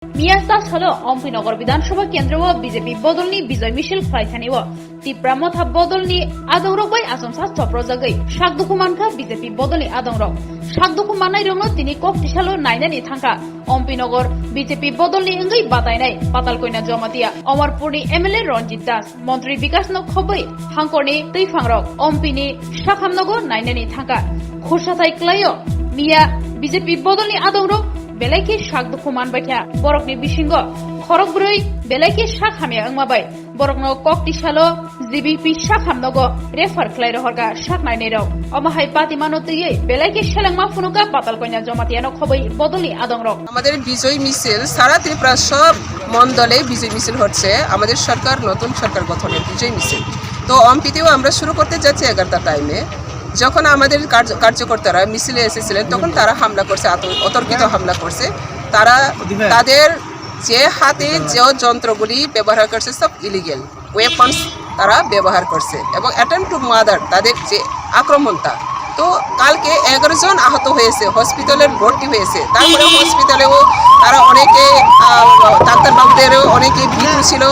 मियास्ता छलो अम्पिनगर विधानसभा केन्द्र व बीजेपी बदलनी विजय मिছিল खालायखानि व तिप्रा मथा बदलनी आदंरक बै आसामसा चप्रजागै सागदुखु मानखा बीजेपी बदलनी आदंरक सागदुखु माननाय रंनो तिनि कक्तिसालो नायनानि थांखा अम्पिनगर बीजेपी बदलनी इंगै बातायनाय पातालकयना जमातिया अमरपुरनि एमएलए रंजित दास मंत्री विकास नखबै हांकरनि दैफांरक अम्पिनि साखामनगो नायनानि थांखा खुरसाथाय क्लायो मिया बीजेपी बदलनी आदंरक बेलायखि सागदुखु मानबायथा बरकनि बिसिंग खरक ब्रै बेलायखि साखामिया अंमाबाय बरकनो कक्तिसालो जीबीपी साखामनगो रेफार क्लाय रहरगा साकनायनेराव अमाहाय पातिमानो तैयै बेलायखि सेलेंमा फुनुका पातालकयना जमातियानो खबै बदलनि आदंरक আমাদের বিজয় মিছিল সারা ত্রিপুরা সব মণ্ডলে বিজয় মিছিল হচ্ছে আমাদের সরকার নতুন সরকার গঠনের বিজয় মিছিল। তো অম্পিতেও আমরা শুরু করতে যাচ্ছি 11টা টাইমে। যখন আমাদের কার্যকর্তারা মিছিলে এসেছিলেন তখন তারা হামলা করছে, অতর্কিত হামলা করছে। তারা তাদের যে হাতে যে যন্ত্রগুলি ব্যবহার করছে সব ইলিগেল ওয়েপন্স তারা ব্যবহার করছে এবং অ্যাটেম্প টু মার্ডার তাদের যে আক্রমণটা। তো কালকে 11 জন আহত হয়েছে, হসপিটালে ভর্তি হয়েছে। তারপরে হসপিটালেও তারা অনেকে ডাক্তারবাবুদেরও অনেকে ভিড় ছিল,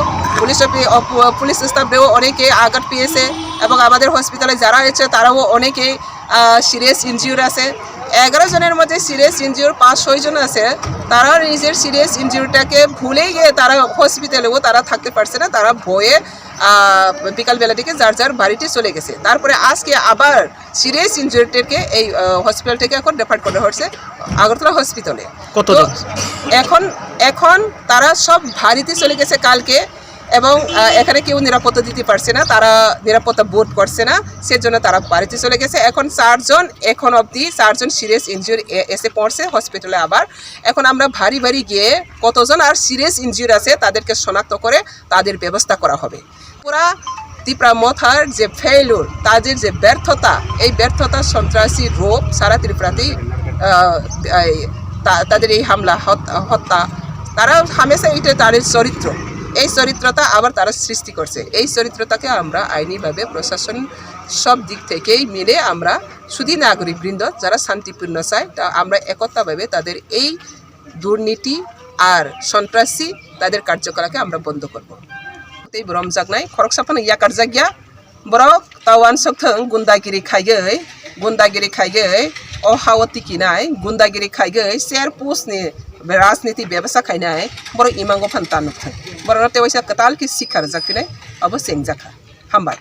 পুলিশ স্টাফদেরও অনেকে আঘাত পেয়েছে এবং আমাদের হসপিটালে যারা আছে তারাও অনেকে সিরিয়াস ইনজিউর আছে। 11 জনের মধ্যে সিরিয়াস ইনজিউর 5-6 জন আছে। তারা নিজের সিরিয়াস ইনজিউরটাকে ভুলে গিয়ে তারা হসপিটালেও তারা থাকতে পারছে না, তারা ভয়ে বিকালবেলা থেকে যার যার বাড়িতে চলে গেছে। তারপরে আজকে আবার সিরিয়াস ইনজিউরিটাকে এই হসপিটাল থেকে এখন রেফার করা হচ্ছে আগরতলা হসপিটালে। এখন তারা সব বাড়িতে চলে গেছে কালকে এবং এখানে কেউ নিরাপত্তা দিতে পারছে না, তারা নিরাপত্তা বোধ করছে না, সেজন্য তারা বাড়িতে চলে গেছে। এখন 4 জন এখন অবধি 4 জন সিরিয়াস ইনজিউর এসে পড়ছে হসপিটালে। আবার এখন আমরা ভারী ভারী গিয়ে কতজন আর সিরিয়াস ইনজিউর আছে তাদেরকে শনাক্ত করে তাদের ব্যবস্থা করা হবে। পুরা ত্রিপুরা মথার যে ফেইলুর, তাদের যে ব্যর্থতা, এই ব্যর্থতা সন্ত্রাসী রূপ সারা ত্রিপুরাতেই তাদের এই হামলা হত্যা, তারা হামেশা এটা তাদের চরিত্র, এই চরিত্রটা আবার তারা সৃষ্টি করছে। এই চরিত্রটাকে আমরা আইনিভাবে প্রশাসন সব দিক থেকেই মিলে আমরা শুধু নাগরিকবৃন্দ যারা শান্তিপূর্ণ চায় তা আমরা একতাভাবে তাদের এই দুর্নীতি আর সন্ত্রাসী তাদের কার্যকলাপকে আমরা বন্ধ করব। এই রমজাগনাই খরক সাফানো ইয়াকার জায়গা বরক তাওয়ান সকথং গুন্দাগিরি খাইগৈ অহাওয়াতি কিনাই গুন্দাগিরি খাইগৈ শেয়ার পোস্টনি राजनीति व्यवसाय खाई बर इमांगो फान तानुक बरते वैसा कताल की शिखर जाकिनाय अब सेंग जाखा हामबाय।